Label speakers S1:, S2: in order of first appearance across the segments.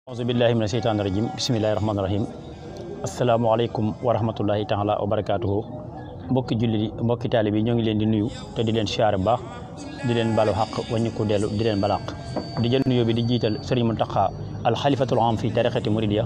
S1: auzu billahi mina sheytaani rajim bismillahi rahmaani rahim asalaamaaleykum wa rahmatullahi taala wa barakaatuhu mbokki julli yi mbokki taalibe yi ñoo ngi leen di nuyu te di leen siyaare bu baax di leen balu xaq wañu ko dellu di leen balaq di jël nuyoo bi di jiital Serigne Mountakha al xalifatul am fi tariqati Mouridiya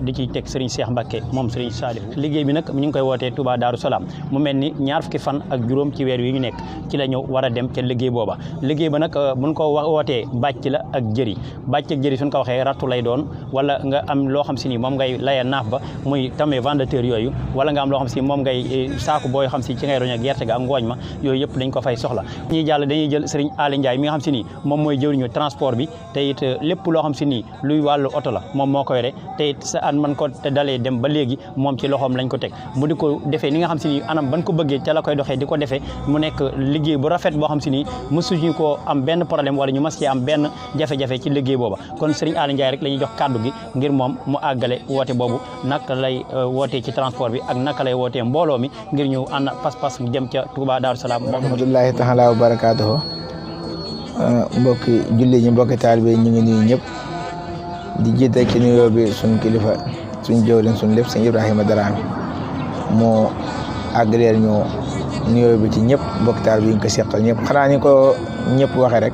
S1: di ci teg Serigne Cheikh Mbacke moom Serigne Saliou liggéey bi nag ñu ngi koy wootee Touba Darou Salaam mu mel ni ñaar fukki fan ak juróom ci weer wi ñu nekk ci la ñëw war a dem ca liggéey booba liggéey ba nag buñ ko wootee bàcc la ak jëri bàcc ak jëri suñ ko waxee rattu lay doon wala nga am loo xam si ni moom ngay laya naaf ba muy tamee vendateur yooyu wala nga am loo xam si moom ngay saaku booy xam si ci ngay roñ ak gerte ga ak ngooñ ma yooyu yëpp dañ ko fay soxla ñuy jàll dañuy jël Serigne Ali Ndiaye mi nga xam si ni moom mooy jëwriñu transport bi te it lépp loo xam si ni luy wàllu oto la moom moo koy re te it sa an man ko dalee dem ba léegi moom ci loxoom lañ ko teg mu di ko defee ni nga xam si ni anam ban ko bëggee ca la koy doxee di ko defee mu nekk liggéey bu rafet boo xam si ni mësuñu ko am benn problème wala ñu mas ci am benn jafe-jafe ci liggéey booba kon Serigne Ali Ndiaye rek la ñuy jox kàddu gi ngir moom mu àggale woote boobu naka lay wootee ci transport bi ak naka lay wootee mbooloo mi ngir ñu ànd pas-pas jëm ca Touba Darou Salaam
S2: rahmatullahi taala wa barakaatuhu mbokki julli ñi mbokki taalibe ñu ngi nuyu ñëpp di jiite ci nuyoo bi suñ kilifa suñ jëwriñ suñ lépp sëñ Ibrahima Daraame moo àggaleel ñu nuyoo bi ci ñëpp mbokki taalibe yi ñu ko seqal ñëpp xanaa ni ko ñëpp waxee rek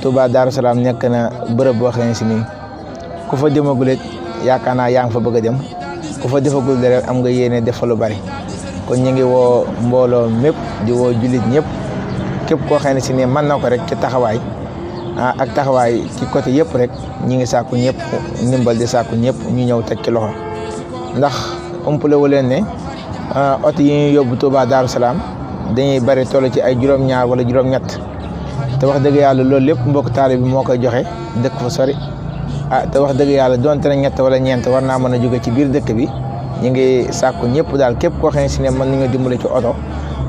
S2: Touba Darou Salaam nekk na bërëb boo xam ne si nii ku fa demagul it yaakaar naa yaa ngi fa bëgg a dem ku fa defagul rek am nga yéene def fa lu bari kon ñu ngi woo mbooloo mépp di woo jullit ñëpp képp koo xam ne si nii mën na ko rek ci taxawaay ak taxawaay ci côté yëpp rek ñi ngi sàkku ñëpp ndimbal di sàkku ñëpp ñu ñëw teg ci loxo ndax umpale wu leen ne oto yi ñuy yóbbu Touba Darou Salaam dañuy bari toll ci ay juróom-ñaar wala juróom-ñett te wax dëgg yàlla loolu lépp mbokk taalibe bi moo koy joxe dëkk fa sori te wax dëgg yàlla donte na ñett wala ñeent war naa mën a jóge ci biir dëkk bi ñu ngi sàkku ñëpp daal képp koo xam ne si ne mën nañu dimbale ci oto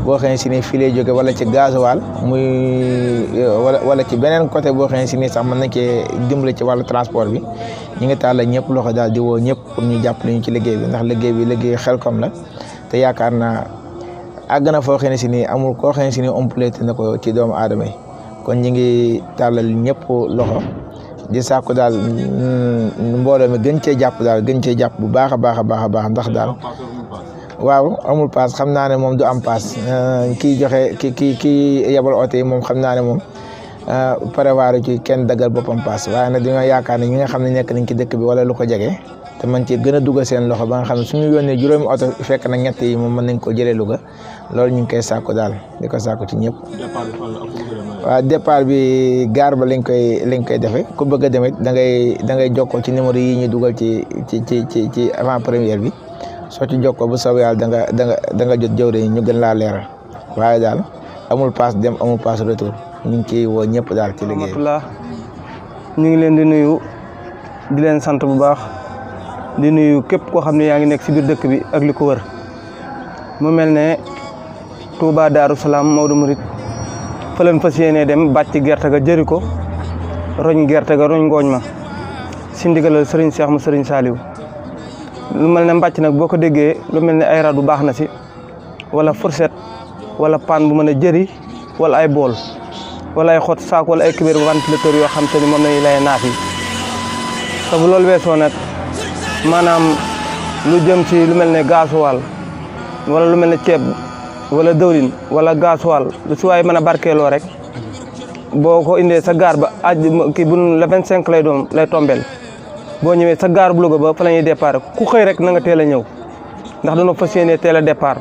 S2: boo xam ne si ne fii lay jóge wala ci gasoil muy wala ci beneen côté boo xam ne si ne sax mën nañ cee dimbale ci wàllu transport bi ñu ngi tàllal ñëpp loxo daal di woo ñëpp pour ñu jàppale ñu ci liggéey bi ndax liggéey bi liggéey Xelcom la te yaakaar naa àgg na foo xam ne si ni amul koo xam ne si ni complété na ko ci doomu aadama yi kon ñu ngi tàllal ñëpp loxo di sàkku daal mbooloo mi gën cee jàpp daal gën cee jàpp bu baax a baax a baax a baax ndax daal waaw amul paas xam naa ne moom du am paas kii joxe kii yebal oto yi moom xam naa ne moom prévoir ci kenn daggal boppam paas waaye nag dañoo yaakaar ne ñi nga xam ne nekk nañ ci dëkk bi wala lu ko jege te man ci gën a dugal seen loxo ba nga xam ne suñu yónnee juróomi oto fekk na ñett yi moom mën nañ ko jëlee Louga loolu ñu ngi koy sàkku daal di ko sàkku ci ñëpp. waaw départ bi gaar ba lañ koy defee ku bëgg a demit da ngay jokkoo ci numéro yi ñu dugal ci avant première bi. soo ci jokkoo bu soobee yàlla da nga jot jëwriñ ñu gën laa leeral waaye daal amul paas dem amul paas retour ñu ngi ciy woo ñëpp daal ci liggéey bi.
S3: ñu ngi leen di nuyu di leen sant bu baax di nuyu képp koo xam ne yaa ngi nekk si biir dëkk bi ak li ko wër mu mel ne Touba Darou Salaam Maodo Mouride fa leen fas yéenee dem bàcc gerte ga jëri ko roñ gerte ga roñ ngooñ ma si ndigalal Serigne Cheikh mu Serigne Saliou. lu mel ne mbàcc nag boo ko déggee lu mel ne ay radu baax na si wala fourchette wala paan bu mën a jëri wala ay bool wala ay xot saak wala ay kubéer ventilateur yoo xam te ni moom lañuy lay naaf yi te bu loolu weesoo nag maanaam lu jëm ci lu mel ne gasoil wala lu mel ne ceeb wala dëwlin wala gasoil lu si waay mën a barkeeloo rek boo ko indee sa gaar ba kii bu le 25 lay doon lay tombeel boo ñëwee sa gaar bu Louga ba fa la ñuy départ ku xëy rek na nga teel a ñëw ndax dañoo fas yéenee teel a départ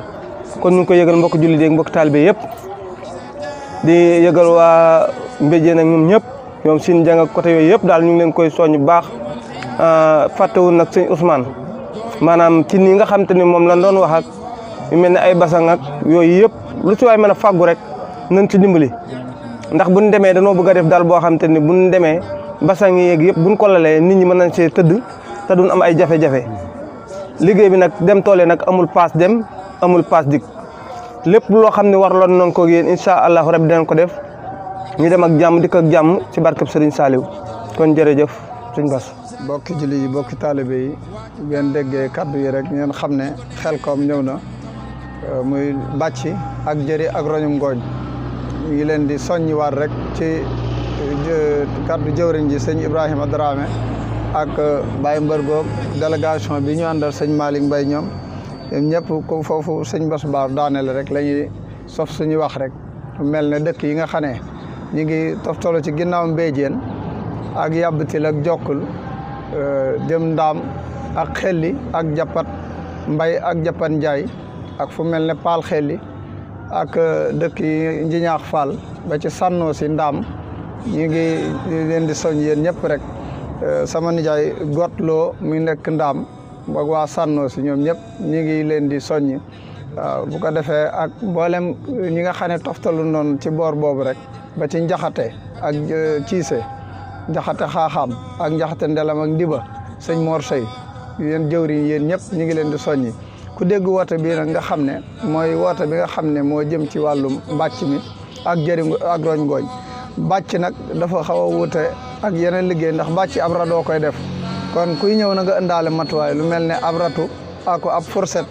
S3: kon ñu ngi koy yëgal mbokk jullit yi mbokk taalibe yëpp di yëgal waa Mbéjéen ak ñoom ñëpp ñoom sin jàng ak côté yooyu yëpp daal ñu ngi leen koy soññ bu baax fàttewul nag sëñ Ousmane maanaam ci nii nga xam te ni moom lañ doon wax ak yu mel ne ay basang ak yooyu yëpp lu si waay mën a fàggu rek nañ ci dimbali ndax buñ demee danoo bëgg a def daal boo xam te ni buñ demee basang yi yeeg yëpp buñ ko lalee nit ñi mën nañ see tëdd te duñ am ay jafe-jafe liggéey bi nag dem toole nag amul paas dem amul paas dik lépp loo xam ne warloon nañ ko yéen incha allahu rabbi dinañ ko def ñu dem ak jàmm dikk ak jàmm ci barkeb Serigne Saliou kon jërëjëf sëñ Bass.
S4: bokki julli yi bokki taalibe yi ngeen déggee kaddu yi rek ngeen xam ne Xelcom ñëw na muy bàcci ak jëri ak roñum ngooñ ñu ngi leen di soññiwaat rek ci kaddu jëwriñ ji sëñ Ibrahima Dramé ak Baye Mbargoog délégation bi ñu àndal sëñ Malick Mbaye ñoom ñëpp ko foofu sëñ Bass Baar daaneel rek la ñuy sof suñu wax rek mel ne dëkk yi nga xam ne ñu ngi toftalo ci ginnaaw Mbéjéen ak Yàbbatil ak Jokkul jëm Ndaam ak Xelli ak Jappat Mbay ak Jappat Njaay ak fu mel ne Paal Xelli ak dëkk yi Njiñaax Fall ba ci sànnoo si Ndaam ñu ngi leen di soñ yéen ñëpp rek sama nijaay Gotloo mi nekk Ndaam ak waa sànnoo si ñoom ñëpp ñu ngi leen di soññ waaw bu ko defee ak mboolem ñi nga xam ne toftalu noonu ci boor boobu rek ba ci Njaxate ak Ciise Njaxate Xaaxaam ak Njaxate Ndelam ak Ndiba sëñ Mor Sey yéen jëwriñ yéen ñëpp ñu ngi leen di soññi ku dégg woote bi nag nga xam ne mooy woote bi nga xam ne moo jëm ci wàllum bàcc mi ak jëriñ ak roñ ngooñ bàcc nag dafa xaw a wuute ak yeneen liggéey ndax bàcc ab radoo koy def kon kuy ñëw na nga indaale matuwaay lu mel ne ab ratu ak ab fourchette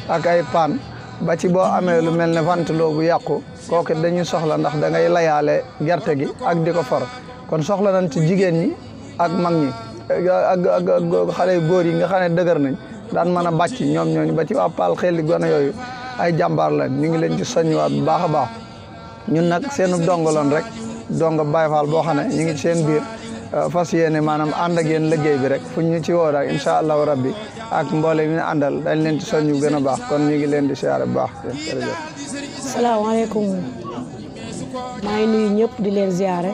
S4: ak ay paan ba ci boo amee lu mel ne ventilo bu yàqu kooku dañuy soxla ndax da ngay layaale gerte gi ak di ko for kon soxla nañ ci jigéen ñi ak mag ñi ak xale yu góor yi nga xam ne dëgër nañ daan mën a bàcc ñoom ñooñu ba ci waa Paal Xelli gone yooyu ay jàmbaar lañ ñu ngi leen ci soññiwaat bu baax a baax ñun nag seenu dongaloon rek donga Baay Faal boo xam ne ñu ngi seen biir fas yéene maanaam ànd ak yéen liggéey bi rek fu ñu ci woo rek incha allahu rabbi ak mboole mi ñu àndal dañ leen ci soññu gën a baax kon ñu ngi leen di siyaare bu baax jërëjëf.
S5: salaamaaleykum maa ngi nuyu ñëpp di leen ziare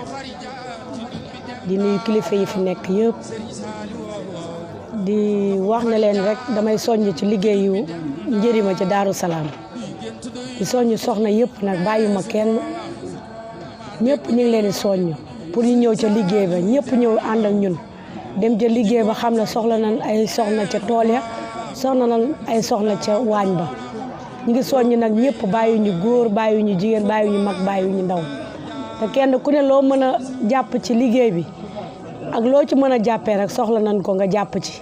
S5: di nuyu kilifa yi fi nekk yëpp di wax ne leen rek damay soññ ci liggéeyu njërima ci Daaru Salaam di soññ soxna yëpp nag bàyyuma kenn ñëpp ñu ngi leen di soññ pour ñu ñëw ca liggéey ba ñëpp ñëw ànd ak ñun dem ca liggéey ba xam ne soxla nañ ay soxna ca tool ya soxla nañ ay soxna ca waañ ba ñu ngi soññ nag ñëpp bàyyiwuñu góor bàyyiwuñu jigéen bàyyiwuñu mag bàyyiwuñu ndaw te kenn ku ne loo mën a jàpp ci liggéey bi ak loo ci mën a jàppee rek soxla nañ ko nga jàpp ci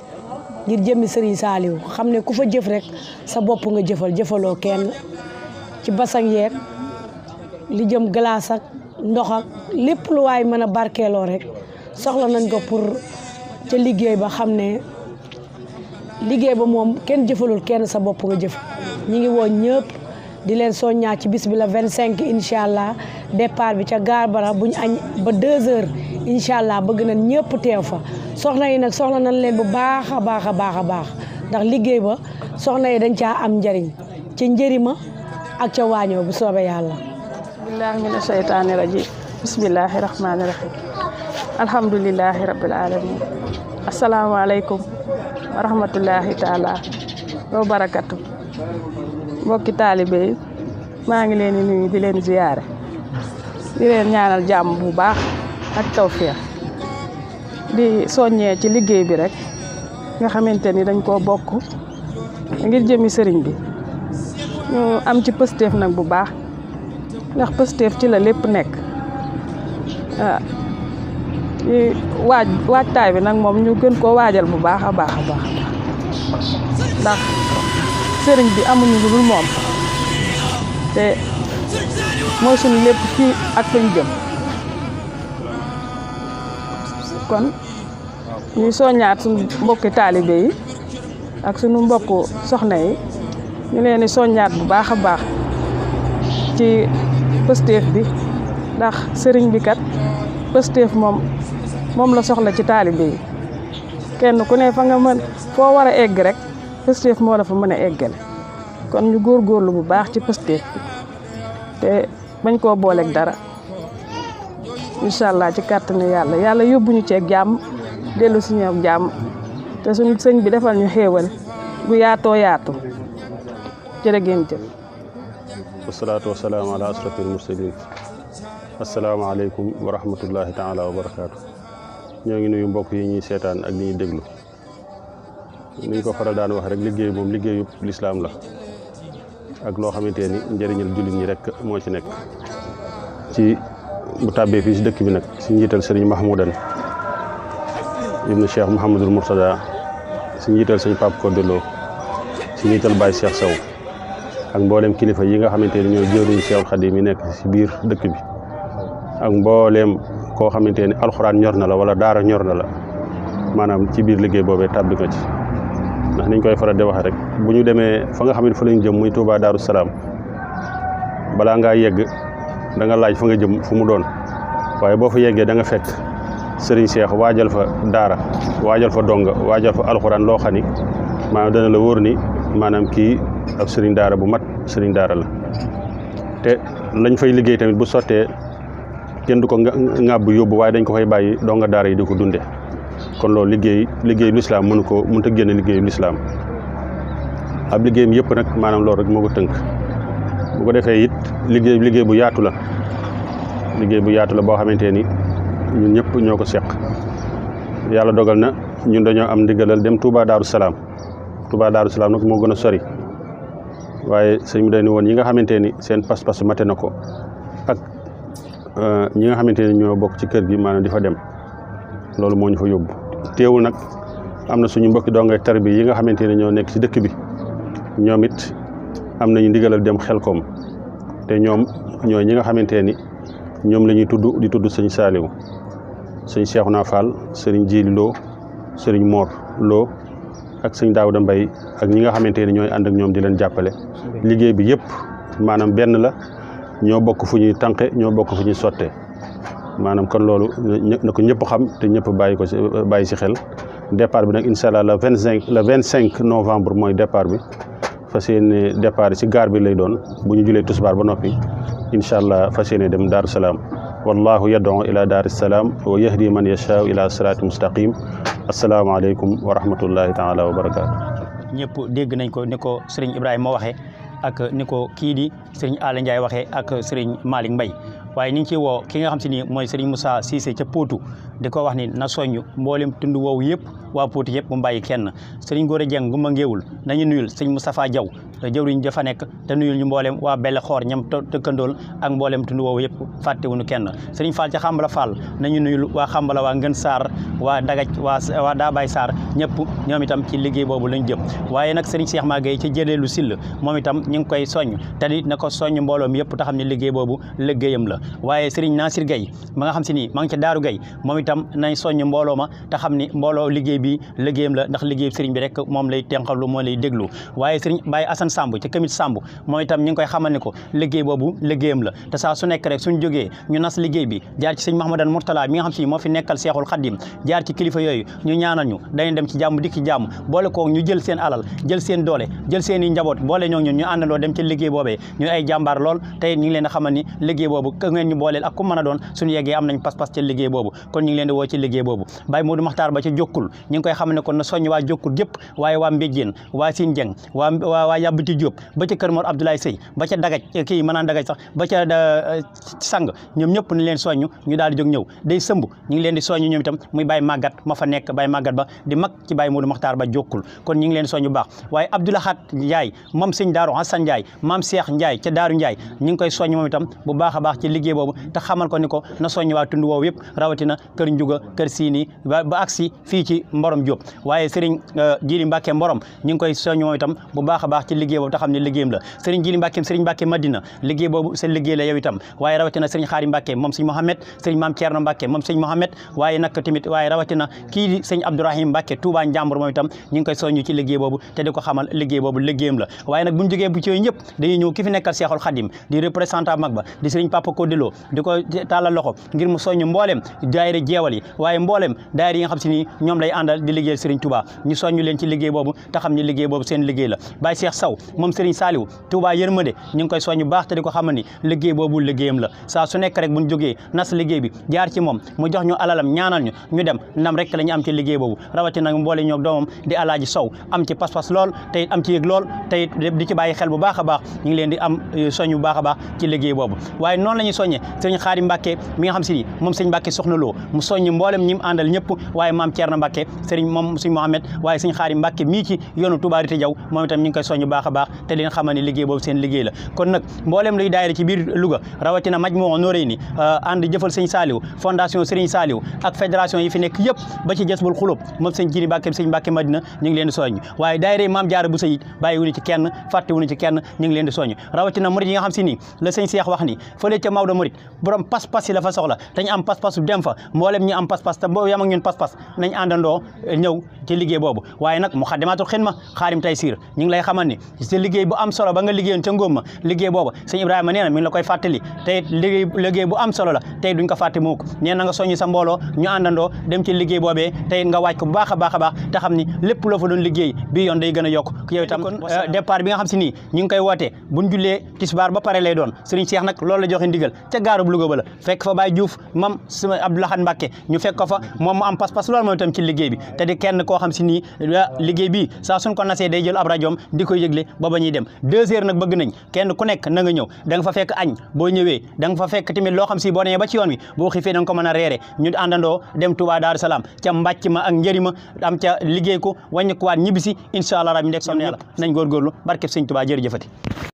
S5: ngir jëmmi Sëriñ Saaliw xam ne ku fa jëf rek sa bopp nga jëfaloo kenn ci basang yeeg li jëm glace ak ndox ak lépp lu waay mën a barkeeloo rek soxla nañ ko pour ca liggéey ba xam ne liggéey ba moom kenn jëfalul kenn sa bopp nga jëf ñi ngi woon ñëpp di leen soññaa ci bis bi la 25 incha allah départ bi ca gaar bara bu ñu añ ba 2 heures incha allah bëgg nañ ñëpp teew fa soxna yi nag soxla nañ leen bu baax a baax a baax a baax ndax liggéey ba soxna yi dañ caa am njëriñ ci njërima ak ca waañoo bu soobee yàlla.
S6: billahi mina shaytaani rajim bismillahi rahmaani rahim alhamdulillahi rabbil alamin asalaamaaleykum wa rahmatullahi taala wa barakatu mbokki taalibe yi maa ngi leen di nuyu di leen ziyaare di leen ñaanal jàmm bu baax ak tawfeex di soññee ci liggéey bi rek nga xamante ni dañ koo bokk ngir jëmi sëriñ bi ñu am ci pësteef nag bu baax ndax pësteef ci la lépp nekk waajtaay bi nag moom ñu gën koo waajal bu baax a baax a baax ndax sëriñ bi amuñu lu dul moom te mooy suñu lépp fii ak fañ jëm kon ñuy soññaat suñu mbokki taalibe yi ak suñu mbokku soxna yi ñu leen di soññaat bu baax a baax ci pësteef bi ndax sëriñ bi kat pësteef moom la soxla ci taalibe yi kenn ku ne fa nga mën foo war a egg rek pësteef moo la fa mën a eggale kon ñu góorgóorlu bu baax ci pësteef bi te bañ koo booleeg dara incha allah ci kàttanu yàlla yóbbuñu ceeg jàmm dellu si ñëw jàmm te suñu sëñ bi defal ñu xéewal gu yaatoo yaatu jërë ngeen jëf.
S7: wasalaatu wasalaamu ala asrafil mursalin asalaamaaleykum wa rahmatullahi taala wa barakaatu. ñoo ngi nuyu mbokk yi ñuy seetaan ak ñi ñuy déglu ni ñu ko faral daan wax rek liggéey moom liggéeyu lislaam la ak loo xamante ni njëriñal jullit ñi rek moo ci nekk ci bu tàbbee fii si dëkk bi nag si njiital sëriñ Mahmoudan ibnu Cheikh Mouhamadul Mourtada si njiital sëñ Pape Kodelo si njiital Baye Cheikh Sow ak mboolem kilifa yi nga xamante ni ñooy jëwriñu Cheikh Khadim yi nekk si biir dëkk bi ak mbooleem koo xamante ni alxuraan ñor na la wala daara ñor na la maanaam ci biir liggéey boobee tàbbi nga ci ndax niñ koy faral di waxee rek bu ñu demee fa nga xam ne fa lañ jëm muy Touba Darou Salaam balaa ngaa yegg da nga laaj fa nga jëm fu mu doon waaye boo fa yeggee da nga fekk Serigne Cheikh waajal fa daara waajal fa donga waajal fa alxuraan loo xam ni maanaam dana la wóor ni maanaam kii ab Serigne daara bu mat Serigne daara la te lañ fay liggéey tamit bu sottee kenn du ko ŋàbb yóbbu waaye dañ ko fay bàyyi donga daara yi di ko dunde kon loolu liggéeyu lislaam mënut a génn liggéeyu lislaam ab liggéeyam yëpp nag maanaam loolu rek moo ko tënk bu ko defee it liggéey bu yaatu la boo xamante ni ñun ñëpp ñoo ko seq yàlla dogal na ñun dañoo am ndigalal dem Touba Darou Salaam nag moo gën a sori waaye sëñ bi dañu woon yi nga xamante ni seen pas-pas mate na ko ak ñi nga xamante ni ñoo bokk ci kër gi maanaam di fa dem loolu moo ñu fa yóbbu teewul nag am na suñu mbokki dongay tarbi yi nga xamante ne ñoo nekk ci dëkk bi ñoom it am nañu ndigalal dem Xelkom te ñoom ñooy ñi nga xamante ni ñoom la ñuy tudd sëñ Saaliw sëñ Cheikhouna Fall sëriñ Jili Lo sëriñ Mor Lo ak sëñ Daouda Mbaye ak ñi nga xamante ne ñooy ànd ak ñoom di leen jàppale liggéey bi yëpp maanaam benn la ñoo bokk fu ñuy tànqe ñoo bokk fu ñuy sottee maanaam kon loolu na ko ñëpp xam te ñëpp bàyyi si xel départ bi nag incha allah le 25 novembre mooy départ bi fas yéene départ si gaar bi lay doon bu ñu julee tusbaar ba noppi incha allah fas yéene dem Darou Salaam wallahu yad'u ila Darou Salaam wa yahdi man yashaa'u ila sirati mustaqim asalaamaaleykum wa rahmatullahi taala wa barakaatu.
S1: ñëpp dégg nañ ko ni ko sëriñ Ibrahima waxee ak ni ko kii di sëriñ Alla Ndiaye waxee ak sëriñ Malick Mbaye waaye ni ngi ciy woo ki nga xam si ni mooy sëriñ Moussa Cissé ca Potou di ko wax ni na soññ mboolem tund woowu yëpp waa Potou yëpp mu bàyyi kenn sëriñ Gora Dieng Gumba Ngéewul nañu nuyul sëriñ Moustapha Diaw jëwriñ dafa nekk te nuyul ñu mboolem waa Belle Xoor ñam tëkkandool ak mboolem tund woowu yëpp fàttewuñu kenn sëriñ Fall ca Xambala Fall nañu nuyul waa Xambala waa Ngën Sarr waa Dagaj waa Daabay Sarr ñëpp ñoom itam ci liggéey boobu lañ jëm waaye nag sëriñ Cheikh Magueye ci jëleelu sill moom itam ñu ngi koy soññ te di na ko soññ mbooloom yëpp te xam ne liggéey boobu liggéeyam la waaye sëriñ Nasir Gueye ma nga xam si ni ma ngi ca Daaru Gueye moom itam nañ soññ mbooloo ma te xam ni mbooloo liggéey bi liggéeyam la ndax liggéey sëriñ bi rek moom lay tenqalu moo lay déglu waaye sëriñ Baye Assane Samb ci Kamit Samb moom itam ñu ngi koy xamal ni ko liggéey boobu liggéeyam la te saa su nekk rek suñ jógee ñu nas liggéey bi jaar ci sëñ Mahamadan Mourtala mi nga xam si moo fi nekkal Seexul Xaddim jaar ci kilifa yooyu ñu ñaanal ñu dañuy dem ci jàmm dikki jàmm boole koog ñu jël seen alal jël seen doole jël seen i njaboot boole ñoo ñun ñu àndandoo dem ci liggéey boobee ñu ay jàmbaar lool tey ñu ngi leen a xamal ni liggéey boobu ka ngeen ñu booleel ak ku mën a doon suñu yeggee am nañ pas-pas ci liggéey boobu kon ñu ngi leen di woo ci liggéey boobu Baye Modou Makhtar ba ca Jokkul ñu ngi koy xamal ne kon na soññ waa Jokkul gépp waaye waa Mbéjéen waa Sine Dieng waa Yabati Diop ba ca Kër Mor Abdoulaye Sey ba ca Dagaj kii mën naan Dagaj sax ba ca sang ñoom ñëpp nañ leen soññ ñu daal di jóg ñëw day sëmb ñu ngi leen di soññ ñoom itam muy Baye Magat ma fa nekk Baye Magat ba di mag ci Baye Modou Makhtar ba Jokkul kon ñu ngi leen di soññ bu baax waaye Abdoulahat Ndiaye moom sëñ Daaru Hassan Ndiaye maam Cheikh Ndiaye ca Daaru Ndiaye ñu ngi koy soññ moom itam bu baax a baax ci liggéey boobu te xamal ko ni ko na soññ waa tund woowu yëpp rawatina kër Njuga kër Siini ba agsi fii ci Mborom Diop waaye Serigne Jili Mbacke Mborom ñu ngi koy soññ moom itam bu baax a baax ci liggéey boobu te xam ne liggéeyam la Serigne Jili Mbacke Serigne Mbacke Madina liggéey boobu seen liggéey la yow itam waaye rawatina Serigne Xaari Mbacke moom sëñ Mohamed Serigne Maam Thierno Mbacke moom sëñ Mohamed waaye nag tamit waaye rawatina kii di sëñ Abdourahim Mbacke Touba Njàmbur moom itam ñu ngi koy soññ ci liggéey boobu te di ko xamal liggéey boobu liggéeyam la waaye nag buñu jógee bu ci yooyu ñëpp dañuy ñëw ki fi nekkal Seexul Xadim di représentant mag ba di Serigne Papa Kodilo di ko tàllal loxo ngir mu soññ mboolem daayira jeewal yi waaye mboolem daayira yi nga xam si ni ñoom lay àndal di liggéeyal Serigne Touba ñu soññ leen ci liggéey boobu te xam ni liggéey boobu seen liggéey la Baye Cheikh Sow moom Serigne Saliou Touba Yërmande ñu ngi koy soññ bu baax te di ko xamal ni liggéey boobu liggéeyam la saa su nekk rek buñ jógee nas liggéey bi jaar ci moom mu jox ñu alalam ñaanal ñu dem ndam rek la ñu am ci liggéey boobu rawatina nag mboole ñoo doomam di Alaaji Sow am ci pas-pas lool te it am ci yëg lool te it di ci bàyyi xel bu baax a baax ñu ngi leen di am soññ bu baax a baax ci liggéey boobu waaye noonu la ñuy soññee Serigne Xaari Mbacke mi nga xam si ni moom Serigne Mbacke Soxna Lo mu soññ mboolem ñi mu àndal ñëpp waaye Maam Thierno Mbacke Serigne moom Serigne Mohamed waaye Serigne Xaari Mbacke mii ci yoonu Touba Rite Jaw moom itam ñu ngi koy soññ bu baax a baax te leen xamal ni liggéey boobu seen liggéey la kon nag mboolem luy daayira ci biir Louga rawatina Majmuu Nurayni ànd jëfal Serigne Saliou fondation Serigne Saliou ak fédération yi fi nekk yëpp ba ci Jazbul Xulub moom Serigne Jili Mbacke Serigne Mbacke Madina ñu ngi leen di soññ waaye daayira Maam Jaara bu sayit bàyyi wuñu ci kenn fàtte wuñu ci kenn ñu ngi leen di soññ rawatina murid yi nga xam si ni la Serigne Cheikh wax ni fële ca Maodo Murid borom pas-pas yi la fa soxla te ñu am pas-pasu dem fa mboolem ñu am pas-pas te boo yam ak ñun pas-pas nañ àndandoo ñëw ci liggéey boobu waaye nag Moukhaddamatoul Khidma Xaadim Taysiir ñu ngi lay xamal ni ci liggéey bu am solo ba nga liggéeyoon ca ngóom ma liggéey boobu sëñ Ibrahima nee na mi ngi la koy fàttali te liggéey bu am solo la tey duñ ko fàtte mukk nee na nga soññi sa mbooloo ñu àndandoo dem ci liggéey boobee tey nga waaj ko bu baax a baax a baax te xam ni lépp loo fa doon liggéey bii yoon day gën a yokk yow itam départ bi nga xam si nii ñu ngi koy wootee buñ jullee tisbaar ba pare lay doon Serigne Cheikh nag loolu la joxe ndigal ca gaarub Louga ba la fekk fa Baye Diouf mam sama Abdou Lahad Mbacké ñu fekk ko fa moom mu am pas-pas loolu moom itam ci liggéey bi te di kenn koo xam si nii liggéey bi saa suñ ko nasee day jël ab rajoom di koy yëgle ba ba ñuy dem 2 heures nag bëgg nañ kenn ku nekk na nga ñëw da nga fa fekk añ boo ñëwee da nga fa fekk tamit loo xam si boo demee ba ci yoon wi boo xiifee da nga ko mën a reere ñu àndandoo dem Touba Darou Salam ca mbàcc ma ak njëri ma am ca liggéey ko wàññi ko waat ñibbisi incha allah rabbi ndek sonn yàlla nañ góorgóorlu barkeb sëñ Touba jërëjëfati